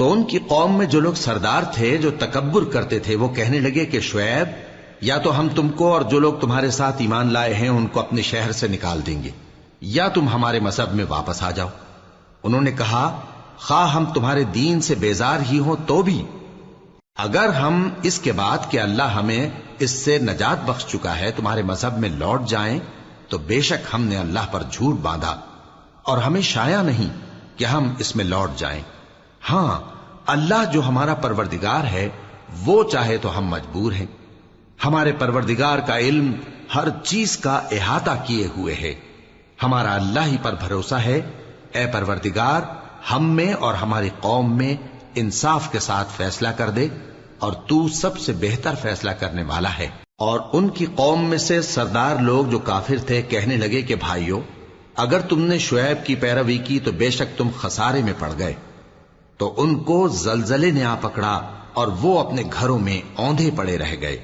تو ان کی قوم میں جو لوگ سردار تھے جو تکبر کرتے تھے وہ کہنے لگے کہ شعیب یا تو ہم تم کو اور جو لوگ تمہارے ساتھ ایمان لائے ہیں ان کو اپنے شہر سے نکال دیں گے یا تم ہمارے مذہب میں واپس آ جاؤ۔ انہوں نے کہا خواہ ہم تمہارے دین سے بیزار ہی ہوں تو بھی اگر ہم اس کے بعد کہ اللہ ہمیں اس سے نجات بخش چکا ہے تمہارے مذہب میں لوٹ جائیں تو بے شک ہم نے اللہ پر جھوٹ باندھا اور ہمیں شایع نہیں کہ ہم اس میں لوٹ جائیں۔ ہاں اللہ جو ہمارا پروردگار ہے وہ چاہے تو ہم مجبور ہیں، ہمارے پروردگار کا علم ہر چیز کا احاطہ کیے ہوئے ہے، ہمارا اللہ ہی پر بھروسہ ہے۔ اے پروردگار ہم میں اور ہماری قوم میں انصاف کے ساتھ فیصلہ کر دے اور تو سب سے بہتر فیصلہ کرنے والا ہے۔ اور ان کی قوم میں سے سردار لوگ جو کافر تھے کہنے لگے کہ بھائیو اگر تم نے شعیب کی پیروی کی تو بے شک تم خسارے میں پڑ گئے۔ تو ان کو زلزلے نے آ پکڑا اور وہ اپنے گھروں میں اوندھے پڑے رہ گئے۔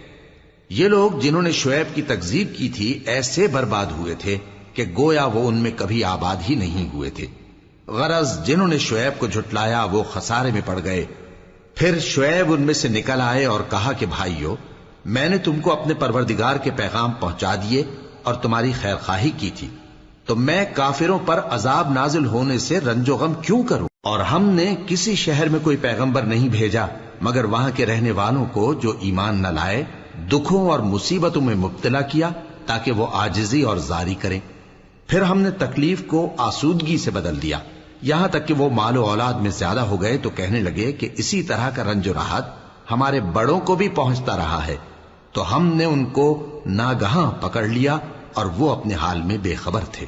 یہ لوگ جنہوں نے شعیب کی تکذیب کی تھی ایسے برباد ہوئے تھے کہ گویا وہ ان میں کبھی آباد ہی نہیں ہوئے تھے۔ غرض جنہوں نے شعیب کو جھٹلایا وہ خسارے میں پڑ گئے۔ پھر شعیب ان میں سے نکل آئے اور کہا کہ بھائیو میں نے تم کو اپنے پروردگار کے پیغام پہنچا دیے اور تمہاری خیر خواہی کی تھی، تو میں کافروں پر عذاب نازل ہونے سے رنج و غم کیوں کروں؟ اور ہم نے کسی شہر میں کوئی پیغمبر نہیں بھیجا مگر وہاں کے رہنے والوں کو جو ایمان نہ لائے دکھوں اور مصیبتوں میں مبتلا کیا تاکہ وہ عاجزی اور زاری کریں۔ پھر ہم نے تکلیف کو آسودگی سے بدل دیا، یہاں تک کہ وہ مال و اولاد میں زیادہ ہو گئے تو کہنے لگے کہ اسی طرح کا رنج و راحت ہمارے بڑوں کو بھی پہنچتا رہا ہے، تو ہم نے ان کو ناگہاں پکڑ لیا اور وہ اپنے حال میں بے خبر تھے۔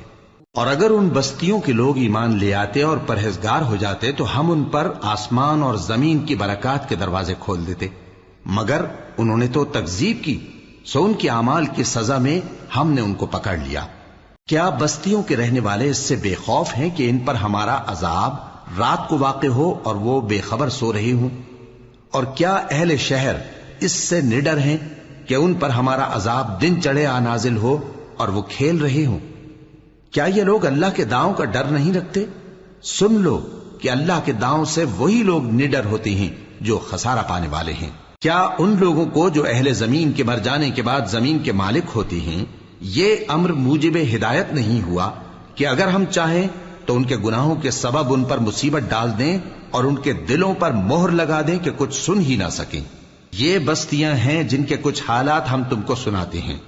اور اگر ان بستیوں کے لوگ ایمان لے آتے اور پرہیزگار ہو جاتے تو ہم ان پر آسمان اور زمین کی برکات کے دروازے کھول دیتے، مگر انہوں نے تو تکذیب کی، سو ان کے اعمال کی سزا میں ہم نے ان کو پکڑ لیا۔ کیا بستیوں کے رہنے والے اس سے بے خوف ہیں کہ ان پر ہمارا عذاب رات کو واقع ہو اور وہ بے خبر سو رہے ہوں؟ اور کیا اہل شہر اس سے نڈر ہیں کہ ان پر ہمارا عذاب دن چڑھے آ نازل ہو اور وہ کھیل رہے ہوں؟ کیا یہ لوگ اللہ کے داؤں کا ڈر نہیں رکھتے؟ سن لو کہ اللہ کے داؤں سے وہی لوگ نڈر ہوتے ہیں جو خسارہ پانے والے ہیں۔ کیا ان لوگوں کو جو اہل زمین کے مر جانے کے بعد زمین کے مالک ہوتے ہیں یہ امر موجب ہدایت نہیں ہوا کہ اگر ہم چاہیں تو ان کے گناہوں کے سبب ان پر مصیبت ڈال دیں اور ان کے دلوں پر مہر لگا دیں کہ کچھ سن ہی نہ سکیں؟ یہ بستیاں ہیں جن کے کچھ حالات ہم تم کو سناتے ہیں،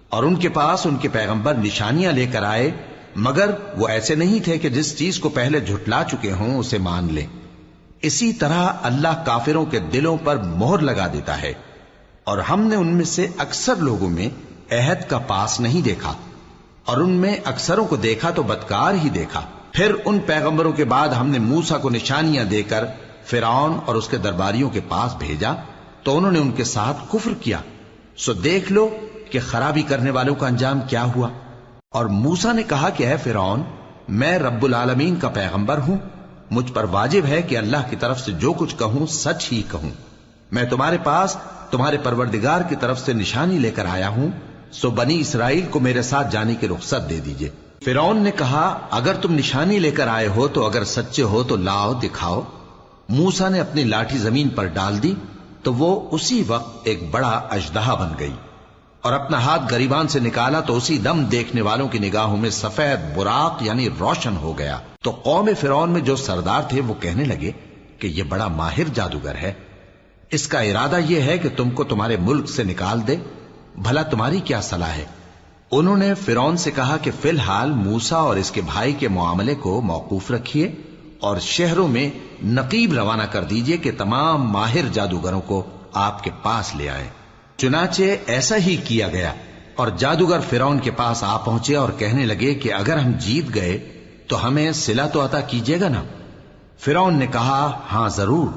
اور ان کے پاس ان کے پیغمبر نشانیاں لے کر آئے مگر وہ ایسے نہیں تھے کہ جس چیز کو پہلے جھٹلا چکے ہوں اسے مان لیں۔ اسی طرح اللہ کافروں کے دلوں پر مہر لگا دیتا ہے، اور ہم نے ان میں سے اکثر لوگوں میں عہد کا پاس نہیں دیکھا، اور ان میں اکثروں کو دیکھا تو بدکار ہی دیکھا۔ پھر ان پیغمبروں کے بعد ہم نے موسیٰ کو نشانیاں دے کر فرعون اور اس کے درباریوں کے پاس بھیجا تو انہوں نے ان کے ساتھ کفر کیا، سو دیکھ لو کہ خرابی کرنے والوں کا انجام کیا ہوا۔ اور موسیٰ نے کہا کہ اے فرعون میں رب العالمین کا پیغمبر ہوں، مجھ پر واجب ہے کہ اللہ کی طرف سے جو کچھ کہوں سچ ہی کہوں، میں تمہارے پاس تمہارے پروردگار کی طرف سے نشانی لے کر آیا ہوں، سو بنی اسرائیل کو میرے ساتھ جانے کی رخصت دے دیجئے۔ فرعون نے کہا اگر تم نشانی لے کر آئے ہو تو اگر سچے ہو تو لاؤ دکھاؤ۔ موسیٰ نے اپنی لاٹھی زمین پر ڈال دی تو وہ اسی وقت ایک بڑا اژدہا بن گئی، اور اپنا ہاتھ گریبان سے نکالا تو اسی دم دیکھنے والوں کی نگاہوں میں سفید براق یعنی روشن ہو گیا۔ تو قوم فرعون میں جو سردار تھے وہ کہنے لگے کہ یہ بڑا ماہر جادوگر ہے، اس کا ارادہ یہ ہے کہ تم کو تمہارے ملک سے نکال دے، بھلا تمہاری کیا صلاح ہے؟ انہوں نے فرعون سے کہا کہ فی الحال موسیٰ اور اس کے بھائی کے معاملے کو موقوف رکھیے اور شہروں میں نقیب روانہ کر دیجئے کہ تمام ماہر جادوگروں کو آپ کے پاس لے آئے۔ چنانچہ ایسا ہی کیا گیا، اور جادوگر فرعون کے پاس آ پہنچے اور کہنے لگے کہ اگر ہم جیت گئے تو ہمیں صلہ تو عطا کیجیے گا نا؟ فرعون نے کہا ہاں ضرور،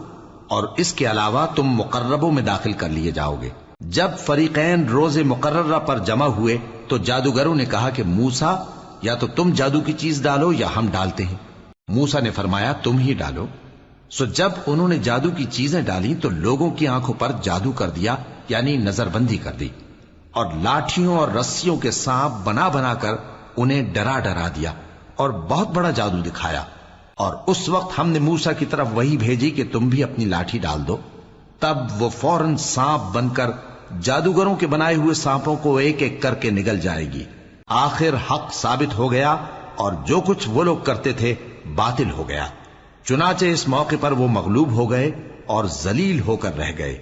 اور اس کے علاوہ تم مقربوں میں داخل کر لیے جاؤ گے۔ جب فریقین روز مقررہ پر جمع ہوئے تو جادوگروں نے کہا کہ موسیٰ یا تو تم جادو کی چیز ڈالو یا ہم ڈالتے ہیں۔ موسیٰ نے فرمایا تم ہی ڈالو۔ سو جب انہوں نے جادو کی چیزیں ڈالی تو لوگوں کی آنکھوں پر جادو کر دیا، یعنی نظر بندی کر دی، اور لاٹھیوں اور رسیوں کے سانپ بنا بنا کر انہیں ڈرا ڈرا دیا اور بہت بڑا جادو دکھایا۔ اور اس وقت ہم نے موسیٰ کی طرف وہی بھیجی کہ تم بھی اپنی لاٹھی ڈال دو، تب وہ فوراً سانپ بن کر جادوگروں کے بنائے ہوئے سانپوں کو ایک ایک کر کے نگل جائے گی۔ آخر حق ثابت ہو گیا اور جو کچھ وہ لوگ کرتے تھے باطل ہو گیا۔ چنانچہ اس موقع پر وہ مغلوب ہو گئے اور ذلیل ہو کر رہ گئے،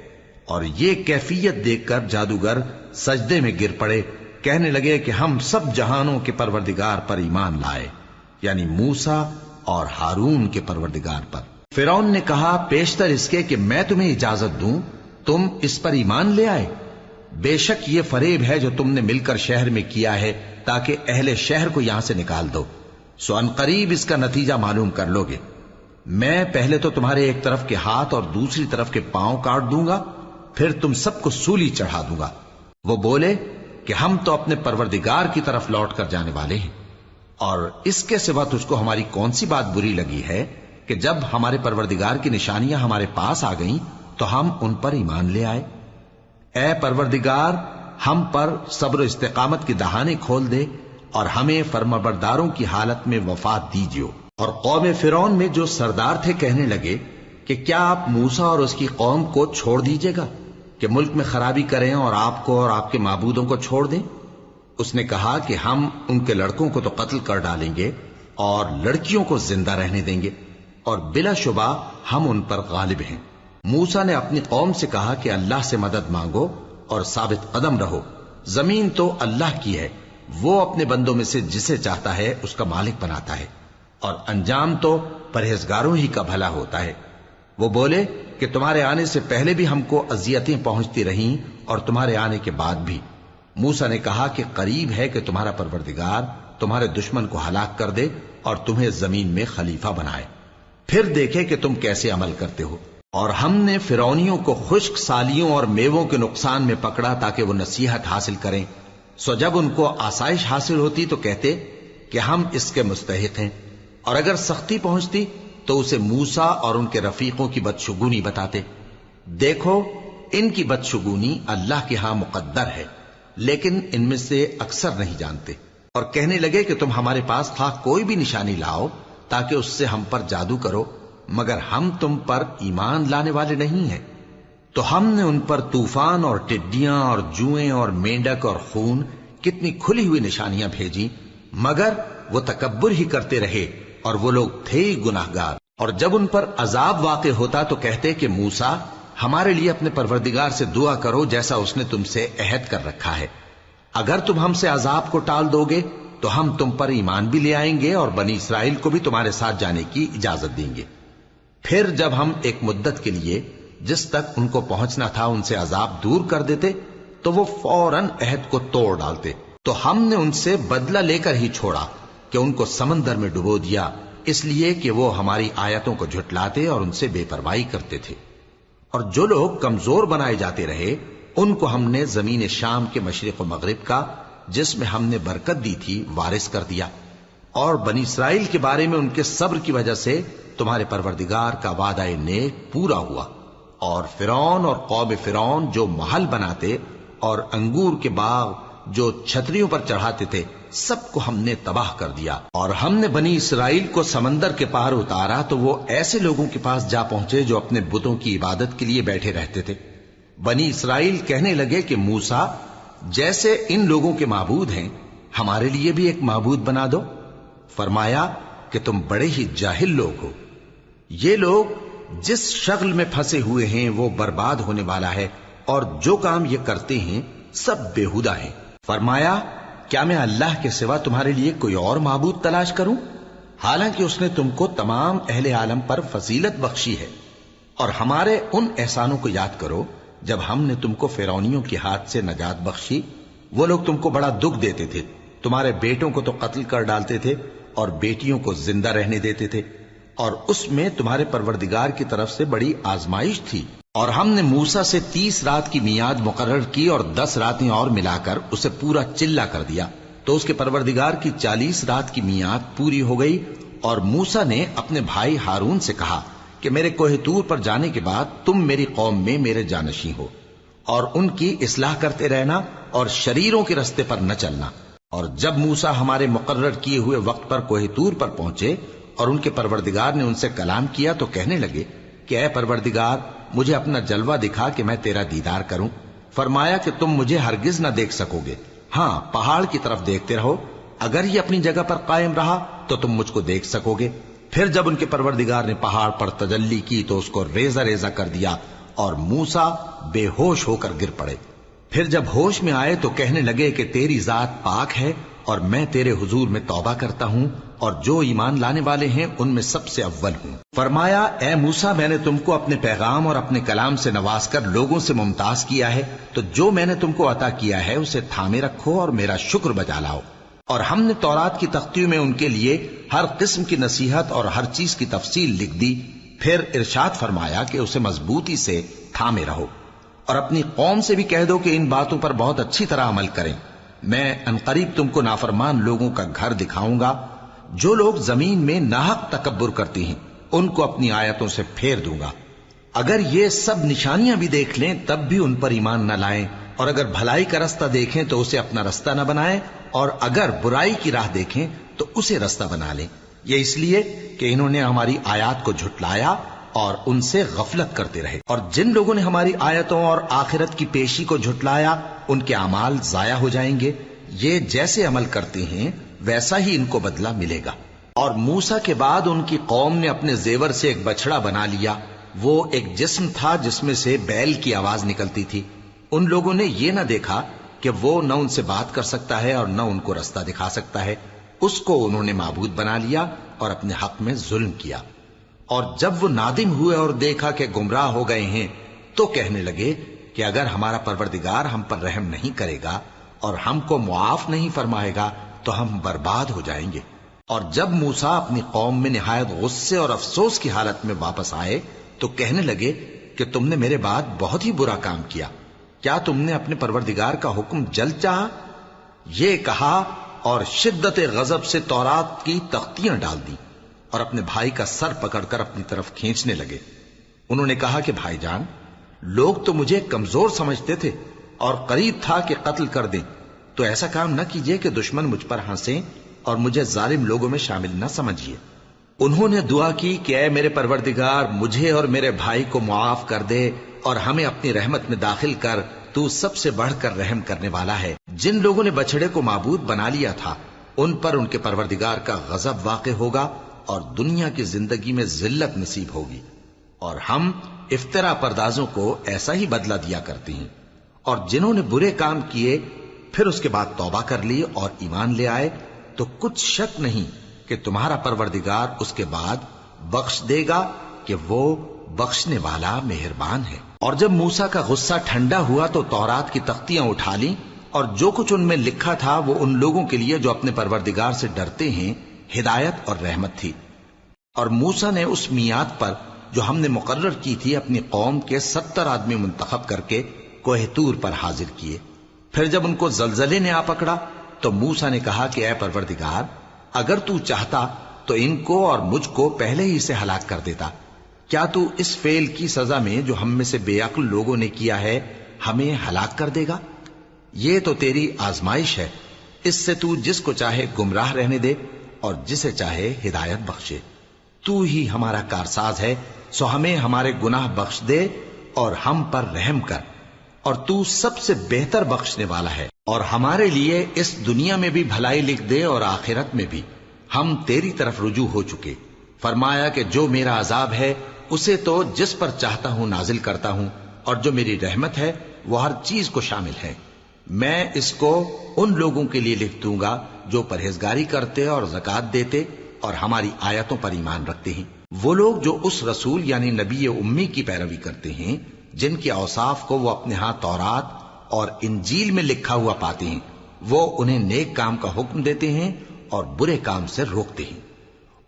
اور یہ کیفیت دیکھ کر جادوگر سجدے میں گر پڑے، کہنے لگے کہ ہم سب جہانوں کے پروردگار پر ایمان لائے، یعنی موسیٰ اور ہارون کے پروردگار پر۔ فرعون نے کہا پیشتر اس کے کہ میں تمہیں اجازت دوں تم اس پر ایمان لے آئے؟ بے شک یہ فریب ہے جو تم نے مل کر شہر میں کیا ہے تاکہ اہل شہر کو یہاں سے نکال دو، سو ان قریب اس کا نتیجہ معلوم کر لو گے۔ میں پہلے تو تمہارے ایک طرف کے ہاتھ اور دوسری طرف کے پاؤں کاٹ دوں گا، پھر تم سب کو سولی چڑھا دوں گا۔ وہ بولے کہ ہم تو اپنے پروردگار کی طرف لوٹ کر جانے والے ہیں، اور اس کے سوا تجھ کو ہماری کون سی بات بری لگی ہے کہ جب ہمارے پروردگار کی نشانیاں ہمارے پاس آ گئیں تو ہم ان پر ایمان لے آئے؟ اے پروردگار، ہم پر صبر و استقامت کی دہانے کھول دے اور ہمیں فرمانبرداروں کی حالت میں وفات دیجیو۔ اور قوم فرعون میں جو سردار تھے کہنے لگے کہ کیا آپ موسیٰ اور اس کی قوم کو چھوڑ دیجیے گا کہ ملک میں خرابی کریں اور آپ کو اور آپ کے معبودوں کو چھوڑ دیں؟ اس نے کہا کہ ہم ان کے لڑکوں کو تو قتل کر ڈالیں گے اور لڑکیوں کو زندہ رہنے دیں گے، اور بلا شبہ ہم ان پر غالب ہیں۔ موسیٰ نے اپنی قوم سے کہا کہ اللہ سے مدد مانگو اور ثابت قدم رہو، زمین تو اللہ کی ہے، وہ اپنے بندوں میں سے جسے چاہتا ہے اس کا مالک بناتا ہے، اور انجام تو پرہیزگاروں ہی کا بھلا ہوتا ہے۔ وہ بولے کہ تمہارے آنے سے پہلے بھی ہم کو اذیتیں پہنچتی رہیں اور تمہارے آنے کے بعد بھی۔ موسیٰ نے کہا کہ قریب ہے کہ تمہارا پروردگار تمہارے دشمن کو ہلاک کر دے اور تمہیں زمین میں خلیفہ بنائے، پھر دیکھے کہ تم کیسے عمل کرتے ہو۔ اور ہم نے فرعونیوں کو خشک سالیوں اور میووں کے نقصان میں پکڑا تاکہ وہ نصیحت حاصل کریں، سو جب ان کو آسائش حاصل ہوتی تو کہتے کہ ہم اس کے مستحق ہیں، اور اگر سختی پہنچتی تو اسے موسیٰ اور ان کے رفیقوں کی بدشگونی بتاتے۔ دیکھو ان کی بدشگونی اللہ کے ہاں مقدر ہے، لیکن ان میں سے اکثر نہیں جانتے۔ اور کہنے لگے کہ تم ہمارے پاس خواہ کوئی بھی نشانی لاؤ تاکہ اس سے ہم پر جادو کرو، مگر ہم تم پر ایمان لانے والے نہیں ہیں۔ تو ہم نے ان پر طوفان اور ٹڈیاں اور جوئیں اور مینڈک اور خون کتنی کھلی ہوئی نشانیاں بھیجی، مگر وہ تکبر ہی کرتے رہے اور وہ لوگ تھے ہی گناہگار۔ اور جب ان پر عذاب واقع ہوتا تو کہتے کہ موسیٰ ہمارے لیے اپنے پروردگار سے دعا کرو جیسا اس نے تم سے عہد کر رکھا ہے، اگر تم ہم سے عذاب کو ٹال دو گے تو ہم تم پر ایمان بھی لے آئیں گے اور بنی اسرائیل کو بھی تمہارے ساتھ جانے کی اجازت دیں گے۔ پھر جب ہم ایک مدت کے لیے جس تک ان کو پہنچنا تھا ان سے عذاب دور کر دیتے تو وہ فوراً عہد کو توڑ ڈالتے، تو ہم نے ان سے بدلہ لے کر ہی چھوڑا کہ ان کو سمندر میں ڈبو دیا، اس لیے کہ وہ ہماری آیتوں کو جھٹلاتے اور ان سے بے پرواہی کرتے تھے۔ اور جو لوگ کمزور بنائے جاتے رہے ان کو ہم نے زمین شام کے مشرق و مغرب کا جس میں ہم نے برکت دی تھی وارث کر دیا، اور بنی اسرائیل کے بارے میں ان کے صبر کی وجہ سے تمہارے پروردگار کا وعدہ نیک پورا ہوا۔ اور فرعون اور قوم فرعون جو محل بناتے اور انگور کے باغ جو چھتریوں پر چڑھاتے تھے سب کو ہم نے تباہ کر دیا۔ اور ہم نے بنی اسرائیل کو سمندر کے پار اتارا تو وہ ایسے لوگوں کے پاس جا پہنچے جو اپنے بتوں کی عبادت کے لیے بیٹھے رہتے تھے۔ بنی اسرائیل کہنے لگے کہ موسیٰ جیسے ان لوگوں کے معبود ہیں ہمارے لیے بھی ایک معبود بنا دو۔ فرمایا کہ تم بڑے ہی جاہل لوگ ہو، یہ لوگ جس شغل میں پھنسے ہوئے ہیں وہ برباد ہونے والا ہے، اور جو کام یہ کرتے ہیں سب بےہودہ ہیں۔ فرمایا کیا میں اللہ کے سوا تمہارے لیے کوئی اور معبود تلاش کروں، حالانکہ اس نے تم کو تمام اہل عالم پر فضیلت بخشی ہے۔ اور ہمارے ان احسانوں کو یاد کرو جب ہم نے تم کو فرعونیوں کے ہاتھ سے نجات بخشی، وہ لوگ تم کو بڑا دکھ دیتے تھے، تمہارے بیٹوں کو تو قتل کر ڈالتے تھے اور بیٹیوں کو زندہ رہنے دیتے تھے، اور اس میں تمہارے پروردگار کی طرف سے بڑی آزمائش تھی۔ اور ہم نے موسیٰ سے 30 رات کی میعاد مقرر کی اور 10 راتیں اور ملا کر اسے پورا چلا کر دیا، تو اس کے پروردگار کی 40 رات کی میعاد پوری ہو گئی۔ اور موسیٰ نے اپنے بھائی ہارون سے کہا کہ میرے کوہ طور پر جانے کے بعد تم میری قوم میں میرے جانشین ہو، اور ان کی اصلاح کرتے رہنا اور شریروں کے رستے پر نہ چلنا۔ اور جب موسیٰ ہمارے مقرر کیے ہوئے وقت پر کوہ طور پر پہنچے اور ان کے پروردگار نے ان سے کلام کیا تو کہنے لگے کہ اے پروردگار مجھے اپنا جلوہ دکھا کہ میں تیرا دیدار کروں۔ فرمایا کہ تم مجھے ہرگز نہ دیکھ سکو گے، ہاں پہاڑ کی طرف دیکھتے رہو، اگر یہ اپنی جگہ پر قائم رہا تو تم مجھ کو دیکھ سکو گے۔ پھر جب ان کے پروردگار نے پہاڑ پر تجلی کی تو اس کو ریزہ ریزہ کر دیا اور موسیٰ بے ہوش ہو کر گر پڑے۔ پھر جب ہوش میں آئے تو کہنے لگے کہ تیری ذات پاک ہے اور میں تیرے حضور میں توبہ کرتا ہوں اور جو ایمان لانے والے ہیں ان میں سب سے اول ہوں۔ فرمایا اے موسیٰ میں نے تم کو اپنے پیغام اور اپنے کلام سے نواز کر لوگوں سے ممتاز کیا ہے، تو جو میں نے تم کو عطا کیا ہے اسے تھامے رکھو اور میرا شکر بجا لاؤ۔ اور ہم نے تورات کی تختیوں میں ان کے لیے ہر قسم کی نصیحت اور ہر چیز کی تفصیل لکھ دی۔ پھر ارشاد فرمایا کہ اسے مضبوطی سے تھامے رہو اور اپنی قوم سے بھی کہہ دو کہ ان باتوں پر بہت اچھی طرح عمل کریں۔ میں انقریب تم کو نافرمان لوگوں کا گھر دکھاؤں گا، جو لوگ زمین میں ناحق تکبر کرتی ہیں ان کو اپنی آیتوں سے پھیر دوں گا۔ اگر یہ سب نشانیاں بھی دیکھ لیں تب بھی ان پر ایمان نہ لائیں، اور اگر بھلائی کا رستہ دیکھیں تو اسے اپنا رستہ نہ بنائیں، اور اگر برائی کی راہ دیکھیں تو اسے رستہ بنا لیں۔ یہ اس لیے کہ انہوں نے ہماری آیات کو جھٹلایا اور ان سے غفلت کرتے رہے، اور جن لوگوں نے ہماری آیتوں اور آخرت کی پیشی کو جھٹلایا ان کے اعمال ضائع ہو جائیں گے۔ یہ جیسے عمل کرتے ہیں ویسا ہی ان کو بدلہ ملے گا۔ اور موسیٰ کے بعد ان کی قوم نے اپنے زیور سے ایک بچڑا بنا لیا، وہ ایک جسم تھا جس میں سے بیل کی آواز نکلتی تھی۔ ان لوگوں نے یہ نہ دیکھا کہ وہ نہ ان سے بات کر سکتا ہے اور نہ ان کو رستہ دکھا سکتا ہے، اس کو انہوں نے معبود بنا لیا اور اپنے حق میں ظلم کیا۔ اور جب وہ نادم ہوئے اور دیکھا کہ گمراہ ہو گئے ہیں تو کہنے لگے کہ اگر ہمارا پروردگار ہم پر رحم نہیں کرے گا اور ہم کو معاف نہیں فرمائے گا تو ہم برباد ہو جائیں گے۔ اور جب موسیٰ اپنی قوم میں نہایت غصے اور افسوس کی حالت میں واپس آئے تو کہنے لگے کہ تم نے میرے بعد بہت ہی برا کام کیا، کیا تم نے اپنے پروردگار کا حکم جلد چاہا؟ یہ کہا اور شدت غضب سے تورات کی تختیاں ڈال دی اور اپنے بھائی کا سر پکڑ کر اپنی طرف کھینچنے لگے۔ انہوں نے کہا کہ بھائی جان، لوگ تو مجھے کمزور سمجھتے تھے اور قریب تھا کہ قتل کر دیں، تو ایسا کام نہ کیجیے کہ دشمن مجھ پر ہنسیں اور مجھے ظالم لوگوں میں شامل نہ سمجھیے۔ انہوں نے دعا کی کہ اے میرے پروردگار مجھے اور میرے بھائی کو معاف کر دے اور ہمیں اپنی رحمت میں داخل کر، تو سب سے بڑھ کر رحم کرنے والا ہے۔ جن لوگوں نے بچڑے کو معبود بنا لیا تھا ان پر ان کے پروردگار کا غضب واقع ہوگا اور دنیا کی زندگی میں ذلت نصیب ہوگی، اور ہم افترا پردازوں کو ایسا ہی بدلہ دیا کرتے ہیں۔ اور جنہوں نے برے کام کیے پھر اس کے بعد توبہ کر لی اور ایمان لے آئے تو کچھ شک نہیں کہ تمہارا پروردگار اس کے بعد بخش دے گا کہ وہ بخشنے والا مہربان ہے۔ اور جب موسیٰ کا غصہ ٹھنڈا ہوا تو تورات کی تختیاں اٹھا لیں، اور جو کچھ ان میں لکھا تھا وہ ان لوگوں کے لیے جو اپنے پروردگار سے ڈرتے ہیں ہدایت اور رحمت تھی۔ اور موسیٰ نے اس میعاد پر جو ہم نے مقرر کی تھی اپنی قوم کے 70 آدمی منتخب کر کے کوہ طور پر حاضر کیے۔ پھر جب ان کو زلزلے نے آ پکڑا تو موسیٰ نے کہا کہ اے پروردگار اگر تو چاہتا تو ان کو اور مجھ کو پہلے ہی سے ہلاک کر دیتا، کیا تو اس فعل کی سزا میں جو ہم میں سے بے عقل لوگوں نے کیا ہے ہمیں ہلاک کر دے گا؟ یہ تو تیری آزمائش ہے، اس سے تو جس کو چاہے گمراہ رہنے دے اور جسے چاہے ہدایت بخشے۔ تو ہی ہمارا کارساز ہے، سو ہمیں ہمارے گناہ بخش دے اور ہم پر رحم کر، اور تو سب سے بہتر بخشنے والا ہے، اور ہمارے لیے اس دنیا میں بھی بھلائی لکھ دے اور آخرت میں بھی، ہم تیری طرف رجوع ہو چکے۔ فرمایا کہ جو میرا عذاب ہے اسے تو جس پر چاہتا ہوں نازل کرتا ہوں، اور جو میری رحمت ہے وہ ہر چیز کو شامل ہے۔ میں اس کو ان لوگوں کے لیے لکھ دوں گا جو پرہیزگاری کرتے اور زکوٰۃ دیتے اور ہماری آیتوں پر ایمان رکھتے ہیں، وہ لوگ جو اس رسول یعنی نبی امی کی پیروی کرتے ہیں جن کے اوصاف کو وہ اپنے ہاں تورات اور انجیل میں لکھا ہوا پاتے ہیں، وہ انہیں نیک کام کا حکم دیتے ہیں اور برے کام سے روکتے ہیں،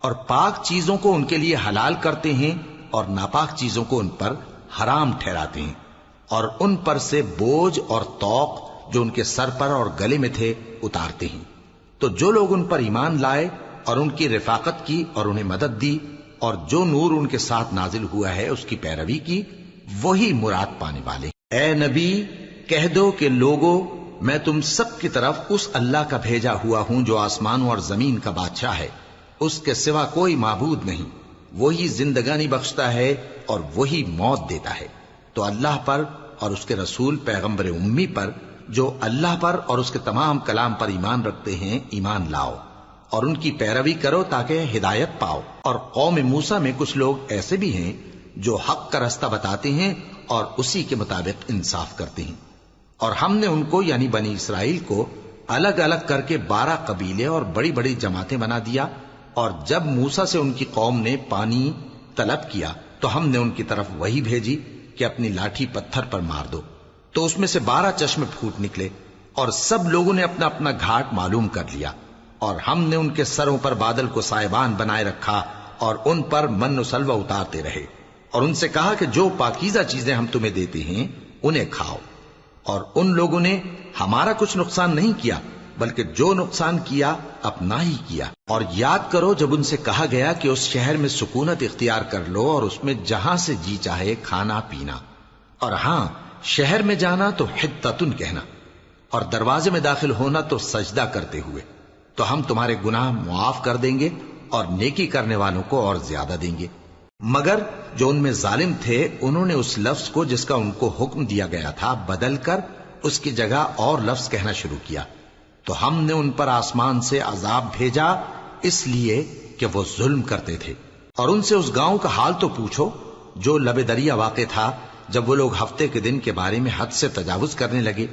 اور پاک چیزوں کو ان کے لیے حلال کرتے ہیں اور ناپاک چیزوں کو ان پر حرام ٹھہراتے ہیں، اور ان پر سے بوجھ اور طوق جو ان کے سر پر اور گلے میں تھے اتارتے ہیں۔ تو جو لوگ ان پر ایمان لائے اور ان کی رفاقت کی اور انہیں مدد دی اور جو نور ان کے ساتھ نازل ہوا ہے اس کی پیروی کی، وہی مراد پانے والے۔ اے نبی کہہ دو کہ لوگوں میں تم سب کی طرف اس اللہ کا بھیجا ہوا ہوں جو آسمانوں اور زمین کا بادشاہ ہے، اس کے سوا کوئی معبود نہیں، وہی زندگانی بخشتا ہے اور وہی موت دیتا ہے۔ تو اللہ پر اور اس کے رسول پیغمبر امی پر، جو اللہ پر اور اس کے تمام کلام پر ایمان رکھتے ہیں، ایمان لاؤ اور ان کی پیروی کرو تاکہ ہدایت پاؤ۔ اور قوم موسیٰ میں کچھ لوگ ایسے بھی ہیں جو حق کا رستہ بتاتے ہیں اور اسی کے مطابق انصاف کرتے ہیں۔ اور ہم نے ان کو یعنی بنی اسرائیل کو الگ الگ کر کے 12 قبیلے اور بڑی بڑی جماعتیں بنا دیا، اور جب موسیٰ سے ان کی قوم نے پانی طلب کیا تو ہم نے ان کی طرف وہی بھیجی کہ اپنی لاٹھی پتھر پر مار دو، تو اس میں سے 12 چشمے پھوٹ نکلے، اور سب لوگوں نے اپنا اپنا گھاٹ معلوم کر لیا۔ اور ہم نے ان کے سروں پر بادل کو سائبان بنائے رکھا اور ان پر من و سلوہ اتارتے رہے، اور ان سے کہا کہ جو پاکیزہ چیزیں ہم تمہیں دیتے ہیں انہیں کھاؤ۔ اور ان لوگوں نے ہمارا کچھ نقصان نہیں کیا، بلکہ جو نقصان کیا اپنا ہی کیا۔ اور یاد کرو جب ان سے کہا گیا کہ اس شہر میں سکونت اختیار کر لو اور اس میں جہاں سے جی چاہے کھانا پینا، اور ہاں شہر میں جانا تو حطتن کہنا، اور دروازے میں داخل ہونا تو سجدہ کرتے ہوئے، تو ہم تمہارے گناہ معاف کر دیں گے اور نیکی کرنے والوں کو اور زیادہ دیں گے۔ مگر جو ان میں ظالم تھے انہوں نے اس لفظ کو جس کا ان کو حکم دیا گیا تھا بدل کر اس کی جگہ اور لفظ کہنا شروع کیا، تو ہم نے ان پر آسمان سے عذاب بھیجا اس لیے کہ وہ ظلم کرتے تھے۔ اور ان سے اس گاؤں کا حال تو پوچھو جو لب دریا واقع تھا، جب وہ لوگ ہفتے کے دن کے بارے میں حد سے تجاوز کرنے لگے،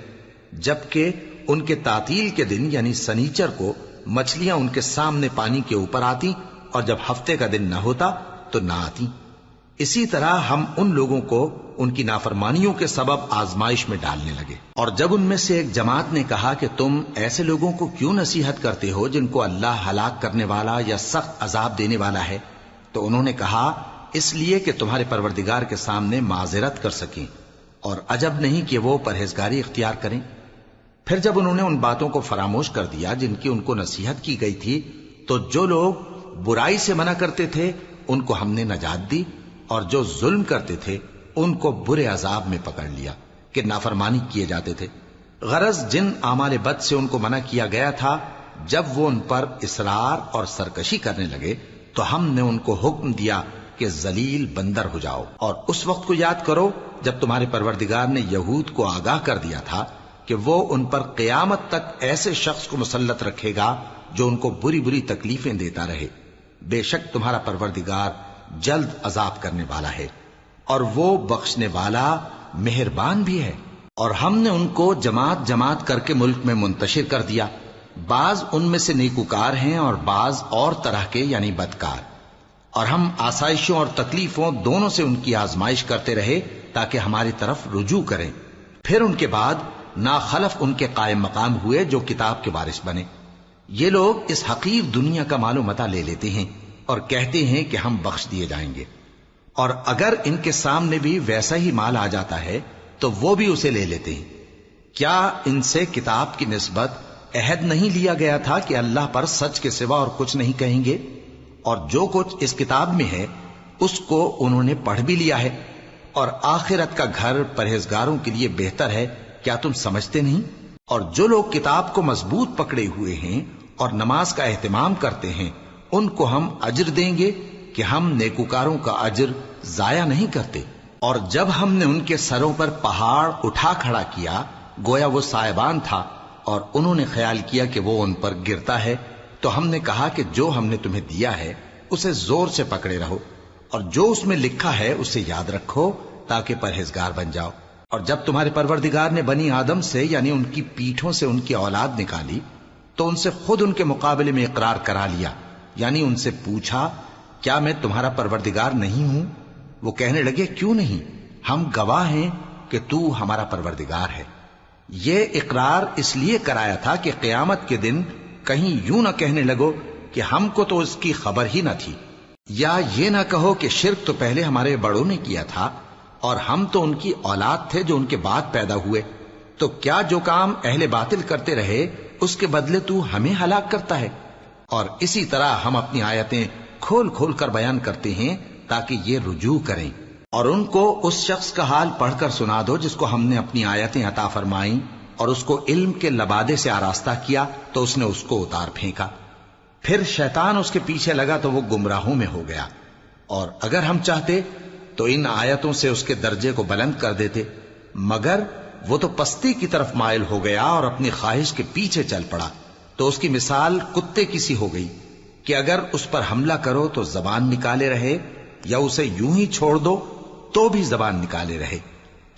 جبکہ ان کے تعطیل کے دن یعنی سنیچر کو مچھلیاں ان کے سامنے پانی کے اوپر آتی، اور جب ہفتے کا دن نہ ہوتا تو نہ آتی۔ اسی طرح ہم ان لوگوں کو ان کی نافرمانیوں کے سبب آزمائش میں ڈالنے لگے۔ اور جب ان میں سے ایک جماعت نے کہا کہ تم ایسے لوگوں کو کیوں نصیحت کرتے ہو جن کو اللہ ہلاک کرنے والا یا سخت عذاب دینے والا ہے، تو انہوں نے کہا اس لیے کہ تمہارے پروردگار کے سامنے معذرت کر سکیں، اور عجب نہیں کہ وہ پرہیزگاری اختیار کریں۔ پھر جب انہوں نے ان باتوں کو فراموش کر دیا جن کی ان کو نصیحت کی گئی تھی، تو جو لوگ برائی سے منع کرتے تھے ان کو ہم نے نجات دی، اور جو ظلم کرتے تھے ان کو برے عذاب میں پکڑ لیا کہ نافرمانی کیے جاتے تھے۔ غرض جن اعمال بد سے ان کو منع کیا گیا تھا، جب وہ ان پر اصرار اور سرکشی کرنے لگے تو ہم نے ان کو حکم دیا کہ ذلیل بندر ہو جاؤ۔ اور اس وقت کو یاد کرو جب تمہارے پروردگار نے یہود کو آگاہ کر دیا تھا کہ وہ ان پر قیامت تک ایسے شخص کو مسلط رکھے گا جو ان کو بری بری تکلیفیں دیتا رہے۔ بے شک تمہارا پروردگار جلد عذاب کرنے والا ہے، اور وہ بخشنے والا مہربان بھی ہے۔ اور ہم نے ان کو جماعت جماعت کر کے ملک میں منتشر کر دیا، بعض ان میں سے نیکوکار ہیں اور بعض اور طرح کے یعنی بدکار۔ اور ہم آسائشوں اور تکلیفوں دونوں سے ان کی آزمائش کرتے رہے تاکہ ہماری طرف رجوع کریں۔ پھر ان کے بعد ناخلف ان کے قائم مقام ہوئے جو کتاب کے وارث بنے۔ یہ لوگ اس حقیر دنیا کا مال و متاع لے لیتے ہیں اور کہتے ہیں کہ ہم بخش دیے جائیں گے، اور اگر ان کے سامنے بھی ویسا ہی مال آ جاتا ہے تو وہ بھی اسے لے لیتے ہیں۔ کیا ان سے کتاب کی نسبت عہد نہیں لیا گیا تھا کہ اللہ پر سچ کے سوا اور کچھ نہیں کہیں گے؟ اور جو کچھ اس کتاب میں ہے اس کو انہوں نے پڑھ بھی لیا ہے، اور آخرت کا گھر پرہیزگاروں کے لیے بہتر ہے، کیا تم سمجھتے نہیں؟ اور جو لوگ کتاب کو مضبوط پکڑے ہوئے ہیں اور نماز کا اہتمام کرتے ہیں ان کو ہم اجر دیں گے کہ ہم نیکوکاروں کا اجر ضائع نہیں کرتے۔ اور جب ہم نے ان کے سروں پر پہاڑ اٹھا کھڑا کیا گویا وہ سائبان تھا، اور انہوں نے خیال کیا کہ وہ ان پر گرتا ہے، تو ہم نے کہا کہ جو ہم نے تمہیں دیا ہے اسے زور سے پکڑے رہو، اور جو اس میں لکھا ہے اسے یاد رکھو تاکہ پرہیزگار بن جاؤ۔ اور جب تمہارے پروردگار نے بنی آدم سے یعنی ان کی پیٹھوں سے ان کی اولاد نکالی تو ان سے خود ان کے مقابلے میں اقرار کرا لیا، یعنی ان سے پوچھا کیا میں تمہارا پروردگار نہیں ہوں؟ وہ کہنے لگے کیوں نہیں، ہم گواہ ہیں کہ تو ہمارا پروردگار ہے۔ یہ اقرار اس لیے کرایا تھا کہ قیامت کے دن کہیں یوں نہ کہنے لگو کہ ہم کو تو اس کی خبر ہی نہ تھی، یا یہ نہ کہو کہ شرک تو پہلے ہمارے بڑوں نے کیا تھا اور ہم تو ان کی اولاد تھے جو ان کے بعد پیدا ہوئے، تو کیا جو کام اہل باطل کرتے رہے اس کے بدلے تو ہمیں ہلاک کرتا ہے؟ اور اسی طرح ہم اپنی آیتیں کھول کھول کر بیان کرتے ہیں تاکہ یہ رجوع کریں۔ اور ان کو اس شخص کا حال پڑھ کر سنا دو جس کو ہم نے اپنی آیتیں عطا فرمائیں اور اس کو علم کے لبادے سے آراستہ کیا تو اس نے اس کو اتار پھینکا۔ پھر شیطان اس کے پیچھے لگا تو وہ گمراہوں میں ہو گیا، اور اگر ہم چاہتے تو ان آیتوں سے اس کے درجے کو بلند کر دیتے، مگر وہ تو پستی کی طرف مائل ہو گیا اور اپنی خواہش کے پیچھے چل پڑا، تو اس کی مثال کتے کی سی ہو گئی کہ اگر اس پر حملہ کرو تو زبان نکالے رہے، یا اسے یوں ہی چھوڑ دو تو بھی زبان نکالے رہے۔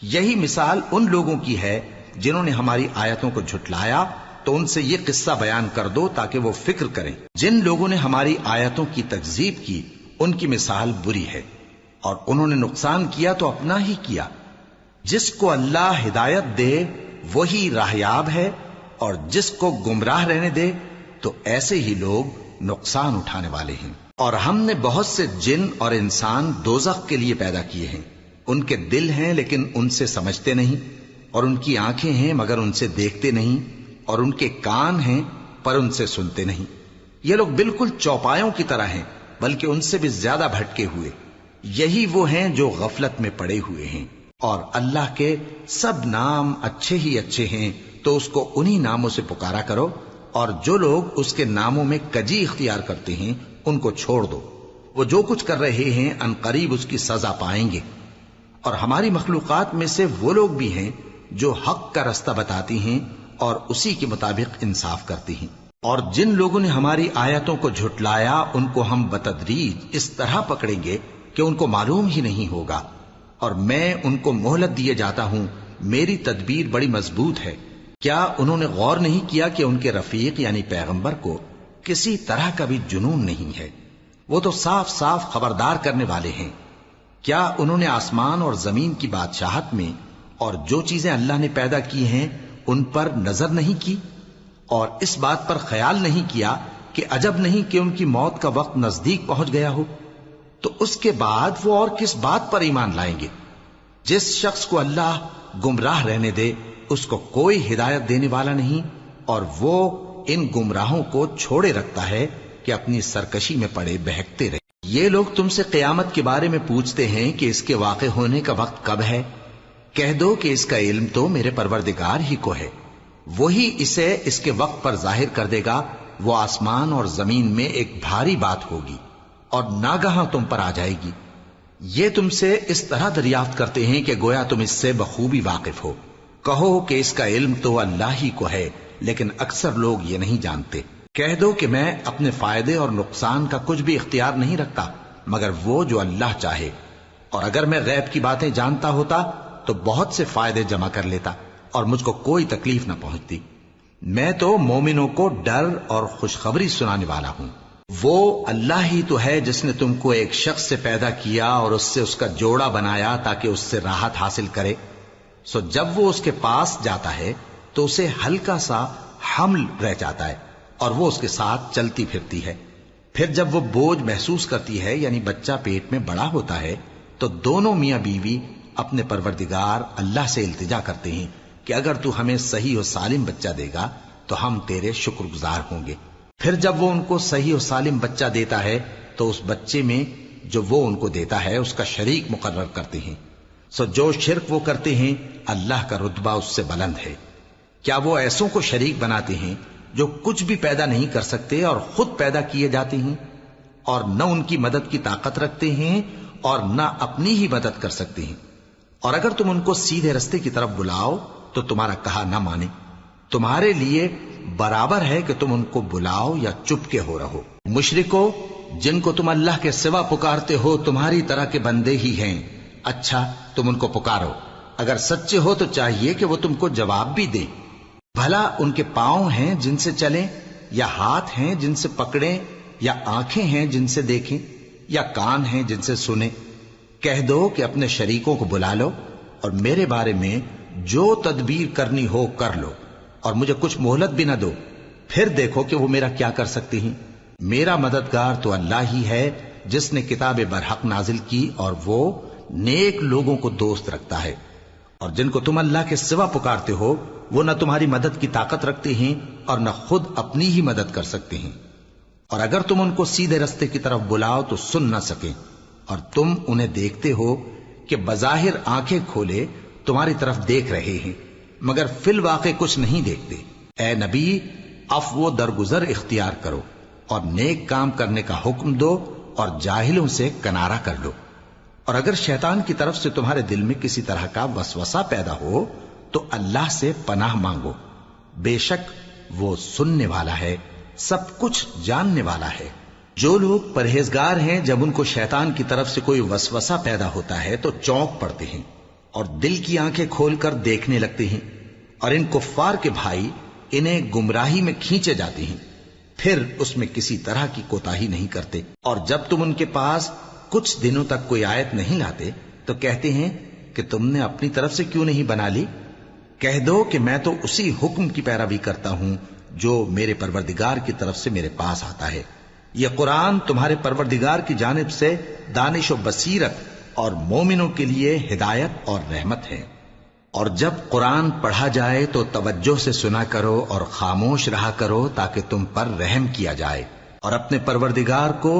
یہی مثال ان لوگوں کی ہے جنہوں نے ہماری آیتوں کو جھٹلایا، تو ان سے یہ قصہ بیان کر دو تاکہ وہ فکر کریں۔ جن لوگوں نے ہماری آیتوں کی تکذیب کی ان کی مثال بری ہے، اور انہوں نے نقصان کیا تو اپنا ہی کیا۔ جس کو اللہ ہدایت دے وہی راہیاب ہے، اور جس کو گمراہ رہنے دے تو ایسے ہی لوگ نقصان اٹھانے والے ہیں۔ اور ہم نے بہت سے جن اور انسان دوزخ کے لیے پیدا کیے ہیں، ان کے دل ہیں لیکن ان سے سمجھتے نہیں، اور ان کی آنکھیں ہیں مگر ان سے دیکھتے نہیں، اور ان کے کان ہیں پر ان سے سنتے نہیں۔ یہ لوگ بالکل چوپایوں کی طرح ہیں، بلکہ ان سے بھی زیادہ بھٹکے ہوئے۔ یہی وہ ہیں جو غفلت میں پڑے ہوئے ہیں۔ اور اللہ کے سب نام اچھے ہی اچھے ہیں، تو اس کو انہی ناموں سے پکارا کرو، اور جو لوگ اس کے ناموں میں کجی اختیار کرتے ہیں ان کو چھوڑ دو۔ وہ جو کچھ کر رہے ہیں ان قریب اس کی سزا پائیں گے۔ اور ہماری مخلوقات میں سے وہ لوگ بھی ہیں جو حق کا رستہ بتاتی ہیں اور اسی کے مطابق انصاف کرتی ہیں۔ اور جن لوگوں نے ہماری آیتوں کو جھٹلایا ان کو ہم بتدریج اس طرح پکڑیں گے کہ ان کو معلوم ہی نہیں ہوگا، اور میں ان کو مہلت دیے جاتا ہوں، میری تدبیر بڑی مضبوط ہے۔ کیا انہوں نے غور نہیں کیا کہ ان کے رفیق یعنی پیغمبر کو کسی طرح کا بھی جنون نہیں ہے؟ وہ تو صاف صاف خبردار کرنے والے ہیں۔ کیا انہوں نے آسمان اور زمین کی بادشاہت میں اور جو چیزیں اللہ نے پیدا کی ہیں ان پر نظر نہیں کی، اور اس بات پر خیال نہیں کیا کہ عجب نہیں کہ ان کی موت کا وقت نزدیک پہنچ گیا ہو؟ تو اس کے بعد وہ اور کس بات پر ایمان لائیں گے؟ جس شخص کو اللہ گمراہ رہنے دے اس کو کوئی ہدایت دینے والا نہیں، اور وہ ان گمراہوں کو چھوڑے رکھتا ہے کہ اپنی سرکشی میں پڑے بہکتے رہے۔ یہ لوگ تم سے قیامت کے بارے میں پوچھتے ہیں کہ اس کے واقع ہونے کا وقت کب ہے؟ کہہ دو کہ اس کا علم تو میرے پروردگار ہی کو ہے، وہی اسے اس کے وقت پر ظاہر کر دے گا۔ وہ آسمان اور زمین میں ایک بھاری بات ہوگی اور ناگہاں تم پر آ جائے گی۔ یہ تم سے اس طرح دریافت کرتے ہیں کہ گویا تم اس سے بخوبی واقف ہو۔ کہو کہ اس کا علم تو اللہ ہی کو ہے، لیکن اکثر لوگ یہ نہیں جانتے۔ کہہ دو کہ میں اپنے فائدے اور نقصان کا کچھ بھی اختیار نہیں رکھتا مگر وہ جو اللہ چاہے، اور اگر میں غیب کی باتیں جانتا ہوتا تو بہت سے فائدے جمع کر لیتا اور مجھ کو کوئی تکلیف نہ پہنچتی۔ میں تو مومنوں کو ڈر اور خوشخبری سنانے والا ہوں۔ وہ اللہ ہی تو ہے جس نے تم کو ایک شخص سے پیدا کیا اور اس سے اس کا جوڑا بنایا تاکہ اس سے راحت حاصل کرے۔ سو جب وہ اس کے پاس جاتا ہے تو اسے ہلکا سا حمل رہ جاتا ہے اور وہ اس کے ساتھ چلتی پھرتی ہے۔ پھر جب وہ بوجھ محسوس کرتی ہے یعنی بچہ پیٹ میں بڑا ہوتا ہے تو دونوں میاں بیوی اپنے پروردگار اللہ سے التجا کرتے ہیں کہ اگر تو ہمیں صحیح و سالم بچہ دے گا تو ہم تیرے شکر گزار ہوں گے۔ پھر جب وہ ان کو صحیح و سالم بچہ دیتا ہے تو اس بچے میں جو وہ ان کو دیتا ہے اس کا شریک مقرر کرتے ہیں۔ سو جو شرک وہ کرتے ہیں اللہ کا رتبہ اس سے بلند ہے۔ کیا وہ ایسوں کو شریک بناتے ہیں جو کچھ بھی پیدا نہیں کر سکتے اور خود پیدا کیے جاتے ہیں، اور نہ ان کی مدد کی طاقت رکھتے ہیں اور نہ اپنی ہی مدد کر سکتے ہیں؟ اور اگر تم ان کو سیدھے رستے کی طرف بلاؤ تو تمہارا کہا نہ مانے، تمہارے لیے برابر ہے کہ تم ان کو بلاؤ یا چپ کے ہو رہو۔ مشرکو، جن کو تم اللہ کے سوا پکارتے ہو تمہاری طرح کے بندے ہی ہیں، اچھا تم ان کو پکارو، اگر سچے ہو تو چاہیے کہ وہ تم کو جواب بھی دیں۔ بھلا ان کے پاؤں ہیں جن سے چلیں، یا ہاتھ ہیں جن سے پکڑیں، یا آنکھیں ہیں جن سے دیکھیں، یا کان ہیں جن سے سنیں؟ کہہ دو کہ اپنے شریکوں کو بلا لو اور میرے بارے میں جو تدبیر کرنی ہو کر لو، اور مجھے کچھ مہلت بھی نہ دو، پھر دیکھو کہ وہ میرا کیا کر سکتے ہیں۔ میرا مددگار تو اللہ ہی ہے جس نے کتاب برحق نازل کی، اور وہ نیک لوگوں کو دوست رکھتا ہے۔ اور جن کو تم اللہ کے سوا پکارتے ہو وہ نہ تمہاری مدد کی طاقت رکھتے ہیں اور نہ خود اپنی ہی مدد کر سکتے ہیں، اور اگر تم ان کو سیدھے رستے کی طرف بلاؤ تو سن نہ سکیں، اور تم انہیں دیکھتے ہو کہ بظاہر آنکھیں کھولے تمہاری طرف دیکھ رہے ہیں مگر فی الواقع کچھ نہیں دیکھتے۔ اے نبی، عفو و درگزر اختیار کرو اور نیک کام کرنے کا حکم دو اور جاہلوں سے کنارہ کر لو۔ اور اگر شیطان کی طرف سے تمہارے دل میں کسی طرح کا وسوسہ پیدا ہو تو اللہ سے پناہ مانگو، بے شک وہ سننے والا ہے، سب کچھ جاننے والا ہے۔ جو لوگ پرہیزگار ہیں جب ان کو شیطان کی طرف سے کوئی وسوسہ پیدا ہوتا ہے تو چونک پڑتے ہیں اور دل کی آنکھیں کھول کر دیکھنے لگتے ہیں، اور ان کفار کے بھائی انہیں گمراہی میں کھینچے جاتے ہیں، پھر اس میں کسی طرح کی کوتاہی نہیں کرتے۔ اور جب تم ان کے پاس کچھ دنوں تک کوئی آیت نہیں لاتے تو کہتے ہیں کہ تم نے اپنی طرف سے کیوں نہیں بنا لی؟ کہہ دو کہ میں تو اسی حکم کی پیروی کرتا ہوں جو میرے پروردگار کی طرف سے میرے پاس آتا ہے۔ یہ قرآن تمہارے پروردگار کی جانب سے دانش و بصیرت اور مومنوں کے لیے ہدایت اور رحمت ہے۔ اور جب قرآن پڑھا جائے تو توجہ سے سنا کرو اور خاموش رہا کرو تاکہ تم پر رحم کیا جائے، اور اپنے پروردگار کو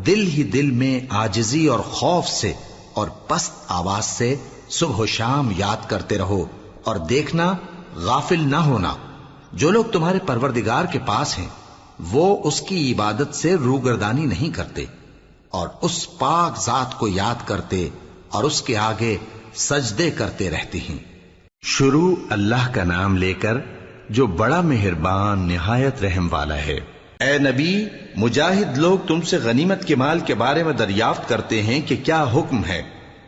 دل ہی دل میں عاجزی اور خوف سے اور پست آواز سے صبح و شام یاد کرتے رہو، اور دیکھنا غافل نہ ہونا۔ جو لوگ تمہارے پروردگار کے پاس ہیں وہ اس کی عبادت سے روگردانی نہیں کرتے اور اس پاک ذات کو یاد کرتے اور اس کے آگے سجدے کرتے رہتے ہیں۔ شروع اللہ کا نام لے کر جو بڑا مہربان نہایت رحم والا ہے۔ اے نبی، مجاہد لوگ تم سے غنیمت کے مال کے بارے میں دریافت کرتے ہیں کہ کیا حکم ہے۔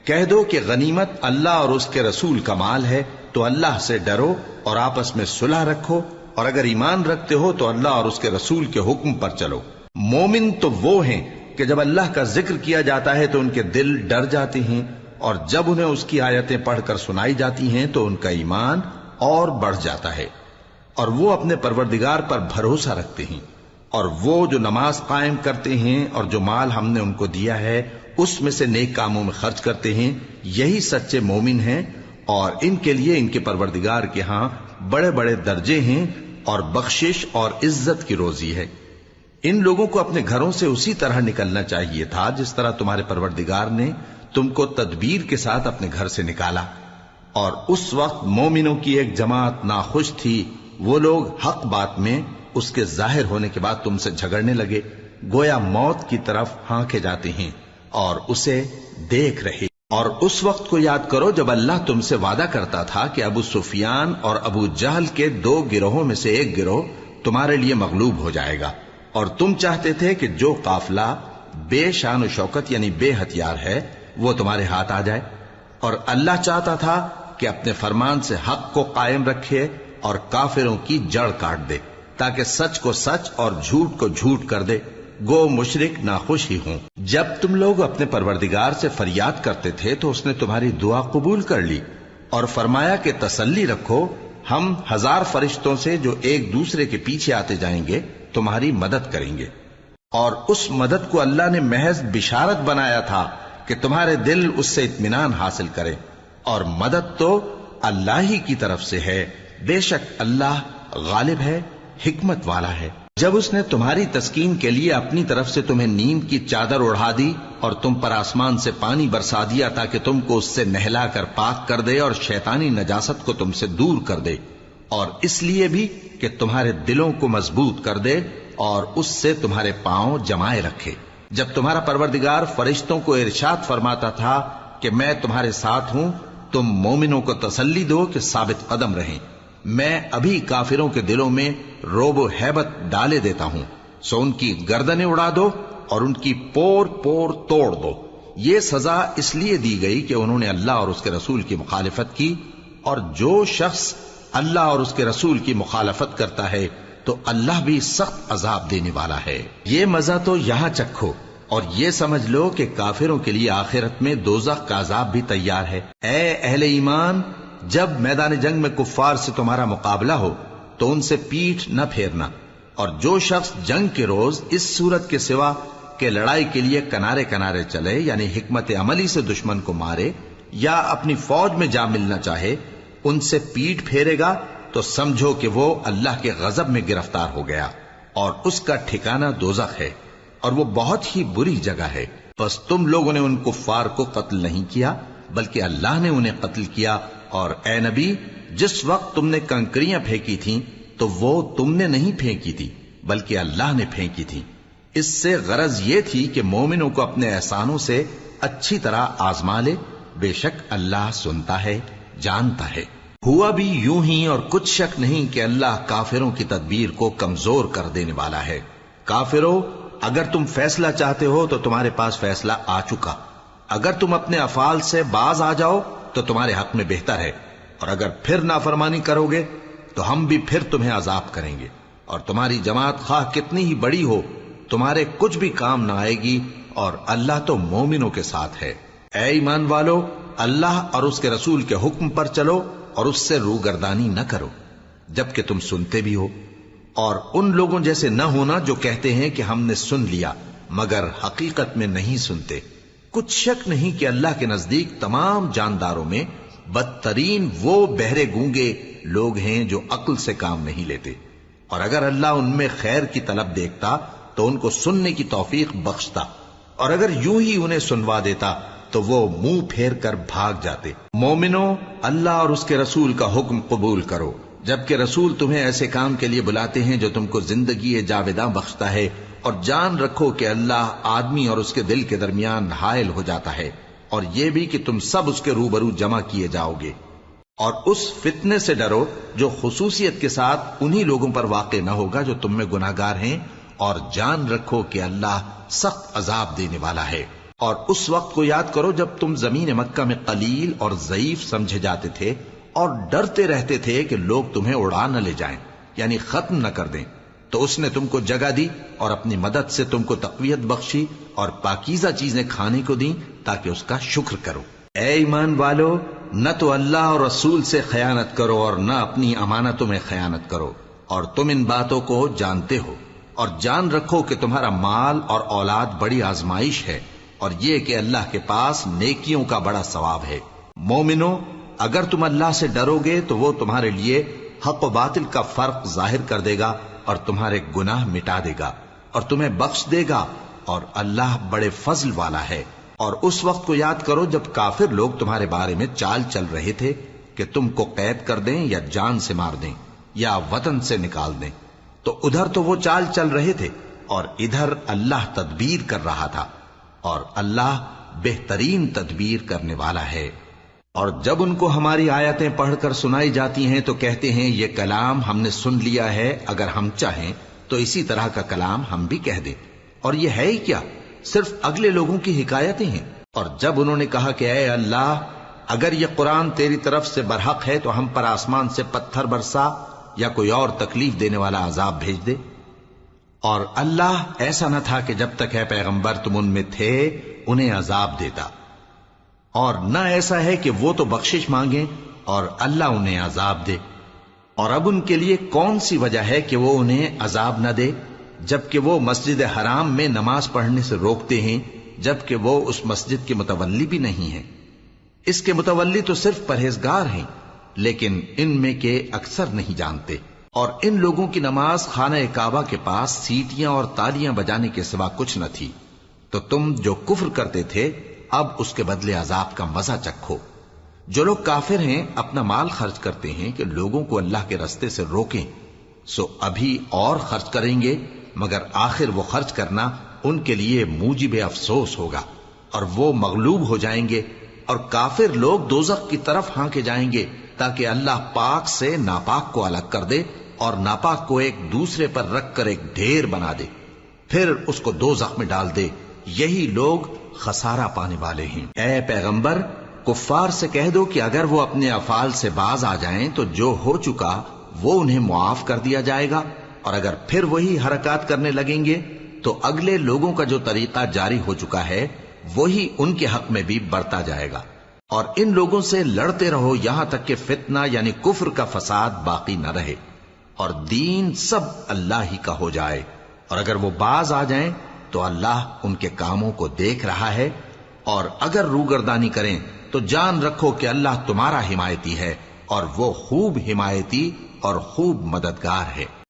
کہہ دو کہ غنیمت اللہ اور اس کے رسول کا مال ہے، تو اللہ سے ڈرو اور آپس میں صلح رکھو، اور اگر ایمان رکھتے ہو تو اللہ اور اس کے رسول کے حکم پر چلو۔ مومن تو وہ ہیں کہ جب اللہ کا ذکر کیا جاتا ہے تو ان کے دل ڈر جاتے ہیں، اور جب انہیں اس کی آیتیں پڑھ کر سنائی جاتی ہیں تو ان کا ایمان اور بڑھ جاتا ہے، اور وہ اپنے پروردگار پر بھروسہ رکھتے ہیں۔ اور وہ جو نماز قائم کرتے ہیں اور جو مال ہم نے ان کو دیا ہے اس میں سے نیک کاموں میں خرچ کرتے ہیں، یہی سچے مومن ہیں، اور ان کے لیے ان کے پروردگار کے ہاں بڑے بڑے درجے ہیں اور بخشش اور عزت کی روزی ہے۔ ان لوگوں کو اپنے گھروں سے اسی طرح نکلنا چاہیے تھا جس طرح تمہارے پروردگار نے تم کو تدبیر کے ساتھ اپنے گھر سے نکالا۔ اور اس وقت مومنوں کی ایک جماعت ناخوش تھی، وہ لوگ حق بات میں اس کے ظاہر ہونے کے بعد تم سے جھگڑنے لگے، گویا موت کی طرف ہانکے جاتے ہیں اور اسے دیکھ رہے۔ اور اس وقت کو یاد کرو جب اللہ تم سے وعدہ کرتا تھا کہ ابو سفیان اور ابو جہل کے 2 گروہوں میں سے ایک گروہ تمہارے لیے مغلوب ہو جائے گا، اور تم چاہتے تھے کہ جو قافلہ بے شان و شوکت یعنی بے ہتھیار ہے وہ تمہارے ہاتھ آ جائے، اور اللہ چاہتا تھا کہ اپنے فرمان سے حق کو قائم رکھے اور کافروں کی جڑ کاٹ دے، تاکہ سچ کو سچ اور جھوٹ کو جھوٹ کر دے، گو مشرک ناخوش ہی ہوں۔ جب تم لوگ اپنے پروردگار سے فریاد کرتے تھے تو اس نے تمہاری دعا قبول کر لی اور فرمایا کہ تسلی رکھو، ہم 1000 فرشتوں سے جو ایک دوسرے کے پیچھے آتے جائیں گے تمہاری مدد کریں گے۔ اور اس مدد کو اللہ نے محض بشارت بنایا تھا کہ تمہارے دل اس سے اطمینان حاصل کرے، اور مدد تو اللہ ہی کی طرف سے ہے، بے شک اللہ غالب ہے، حکمت والا ہے۔ جب اس نے تمہاری تسکین کے لیے اپنی طرف سے تمہیں نیند کی چادر اڑھا دی اور تم پر آسمان سے پانی برسا دیا تاکہ تم کو اس سے نہلا کر پاک کر دے اور شیطانی نجاست کو تم سے دور کر دے، اور اس لیے بھی کہ تمہارے دلوں کو مضبوط کر دے اور اس سے تمہارے پاؤں جمائے رکھے۔ جب تمہارا پروردگار فرشتوں کو ارشاد فرماتا تھا کہ میں تمہارے ساتھ ہوں، تم مومنوں کو تسلی دو کہ ثابت قدم رہیں، میں ابھی کافروں کے دلوں میں روب و ہیبت ڈالے دیتا ہوں، سو ان کی گردنیں اڑا دو اور ان کی پور پور توڑ دو۔ یہ سزا اس لیے دی گئی کہ انہوں نے اللہ اور اس کے رسول کی مخالفت کی، اور جو شخص اللہ اور اس کے رسول کی مخالفت کرتا ہے تو اللہ بھی سخت عذاب دینے والا ہے۔ یہ مزہ تو یہاں چکھو اور یہ سمجھ لو کہ کافروں کے لیے آخرت میں دوزخ کا عذاب بھی تیار ہے۔ اے اہل ایمان، جب میدان جنگ میں کفار سے تمہارا مقابلہ ہو تو ان سے پیٹھ نہ پھیرنا، اور جو شخص جنگ کے روز اس صورت کے سوا کہ لڑائی کے لیے کنارے کنارے چلے یعنی حکمت عملی سے دشمن کو مارے یا اپنی فوج میں جا ملنا چاہے، ان سے پیٹھ پھیرے گا تو سمجھو کہ وہ اللہ کے غضب میں گرفتار ہو گیا، اور اس کا ٹھکانہ دوزخ ہے، اور وہ بہت ہی بری جگہ ہے۔ بس تم لوگوں نے ان کفار کو قتل نہیں کیا بلکہ اللہ نے انہیں قتل کیا، اور اے نبی، جس وقت تم نے کنکریاں پھینکی تھیں تو وہ تم نے نہیں پھینکی تھی بلکہ اللہ نے پھینکی تھی، اس سے غرض یہ تھی کہ مومنوں کو اپنے احسانوں سے اچھی طرح آزما لے، بے شک اللہ سنتا ہے، جانتا ہے۔ ہوا بھی یوں ہی، اور کچھ شک نہیں کہ اللہ کافروں کی تدبیر کو کمزور کر دینے والا ہے۔ کافروں، اگر تم فیصلہ چاہتے ہو تو تمہارے پاس فیصلہ آ چکا، اگر تم اپنے افعال سے باز آ جاؤ تو تمہارے حق میں بہتر ہے، اور اگر پھر نافرمانی کرو گے تو ہم بھی پھر تمہیں عذاب کریں گے، اور تمہاری جماعت خواہ کتنی ہی بڑی ہو تمہارے کچھ بھی کام نہ آئے گی، اور اللہ تو مومنوں کے ساتھ ہے۔ اے ایمان والو، اللہ اور اس کے رسول کے حکم پر چلو اور اس سے روگردانی نہ کرو جبکہ تم سنتے بھی ہو، اور ان لوگوں جیسے نہ ہونا جو کہتے ہیں کہ ہم نے سن لیا مگر حقیقت میں نہیں سنتے۔ کچھ شک نہیں کہ اللہ کے نزدیک تمام جانداروں میں بدترین وہ بہرے گونگے لوگ ہیں جو عقل سے کام نہیں لیتے، اور اگر اللہ ان میں خیر کی طلب دیکھتا تو ان کو سننے کی توفیق بخشتا، اور اگر یوں ہی انہیں سنوا دیتا تو وہ منہ پھیر کر بھاگ جاتے۔ مومنوں، اللہ اور اس کے رسول کا حکم قبول کرو، جبکہ رسول تمہیں ایسے کام کے لیے بلاتے ہیں جو تم کو زندگی جاوداں بخشتا ہے، اور جان رکھو کہ اللہ آدمی اور اس کے دل کے درمیان حائل ہو جاتا ہے، اور یہ بھی کہ تم سب اس کے روبرو جمع کیے جاؤ گے۔ اور اس فتنے سے ڈرو جو خصوصیت کے ساتھ انہی لوگوں پر واقع نہ ہوگا جو تم میں گناہگار ہیں، اور جان رکھو کہ اللہ سخت عذاب دینے والا ہے۔ اور اس وقت کو یاد کرو جب تم زمین مکہ میں قلیل اور ضعیف سمجھے جاتے تھے اور ڈرتے رہتے تھے کہ لوگ تمہیں اڑا نہ لے جائیں، یعنی ختم نہ کر دیں، تو اس نے تم کو جگہ دی اور اپنی مدد سے تم کو تقویت بخشی اور پاکیزہ چیزیں کھانے کو دیں تاکہ اس کا شکر کرو۔ اے ایمان والو، نہ تو اللہ اور رسول سے خیانت کرو اور نہ اپنی امانتوں میں خیانت کرو، اور تم ان باتوں کو جانتے ہو، اور جان رکھو کہ تمہارا مال اور اولاد بڑی آزمائش ہے، اور یہ کہ اللہ کے پاس نیکیوں کا بڑا ثواب ہے۔ مومنو، اگر تم اللہ سے ڈرو گے تو وہ تمہارے لیے حق و باطل کا فرق ظاہر کر دے گا اور تمہارے گناہ مٹا دے گا اور تمہیں بخش دے گا، اور اللہ بڑے فضل والا ہے۔ اور اس وقت کو یاد کرو جب کافر لوگ تمہارے بارے میں چال چل رہے تھے کہ تم کو قید کر دیں یا جان سے مار دیں یا وطن سے نکال دیں، تو ادھر تو وہ چال چل رہے تھے اور ادھر اللہ تدبیر کر رہا تھا، اور اللہ بہترین تدبیر کرنے والا ہے۔ اور جب ان کو ہماری آیتیں پڑھ کر سنائی جاتی ہیں تو کہتے ہیں یہ کلام ہم نے سن لیا ہے، اگر ہم چاہیں تو اسی طرح کا کلام ہم بھی کہہ دیں، اور یہ ہے ہی کیا، صرف اگلے لوگوں کی حکایتیں ہیں۔ اور جب انہوں نے کہا کہ اے اللہ، اگر یہ قرآن تیری طرف سے برحق ہے تو ہم پر آسمان سے پتھر برسا یا کوئی اور تکلیف دینے والا عذاب بھیج دے۔ اور اللہ ایسا نہ تھا کہ جب تک ہے پیغمبر تم ان میں تھے انہیں عذاب دیتا، اور نہ ایسا ہے کہ وہ تو بخشش مانگیں اور اللہ انہیں عذاب دے۔ اور اب ان کے لیے کون سی وجہ ہے کہ وہ انہیں عذاب نہ دے، جبکہ وہ مسجد حرام میں نماز پڑھنے سے روکتے ہیں، جبکہ وہ اس مسجد کے متولی بھی نہیں ہیں۔ اس کے متولی تو صرف پرہیزگار ہیں، لیکن ان میں کے اکثر نہیں جانتے۔ اور ان لوگوں کی نماز خانہ کعبہ کے پاس سیٹیاں اور تالیاں بجانے کے سوا کچھ نہ تھی، تو تم جو کفر کرتے تھے اب اس کے بدلے عذاب کا مزہ چکھو۔ جو لوگ کافر ہیں اپنا مال خرچ کرتے ہیں کہ لوگوں کو اللہ کے رستے سے روکیں، سو ابھی اور خرچ کریں گے، مگر آخر وہ خرچ کرنا ان کے لیے موجب افسوس ہوگا، اور وہ مغلوب ہو جائیں گے، اور کافر لوگ دوزخ کی طرف ہانکے جائیں گے تاکہ اللہ پاک سے ناپاک کو الگ کر دے اور ناپاک کو ایک دوسرے پر رکھ کر ایک ڈھیر بنا دے، پھر اس کو دوزخ میں ڈال دے۔ یہی لوگ خسارہ پانے والے ہیں۔ اے پیغمبر، کفار سے کہہ دو کہ اگر وہ اپنے افعال سے باز آ جائیں تو جو ہو چکا وہ انہیں معاف کر دیا جائے گا، اور اگر پھر وہی حرکات کرنے لگیں گے تو اگلے لوگوں کا جو طریقہ جاری ہو چکا ہے وہی ان کے حق میں بھی برتا جائے گا۔ اور ان لوگوں سے لڑتے رہو یہاں تک کہ فتنہ یعنی کفر کا فساد باقی نہ رہے اور دین سب اللہ ہی کا ہو جائے، اور اگر وہ باز آ جائیں تو اللہ ان کے کاموں کو دیکھ رہا ہے، اور اگر روگردانی کریں تو جان رکھو کہ اللہ تمہارا حمایتی ہے، اور وہ خوب حمایتی اور خوب مددگار ہے۔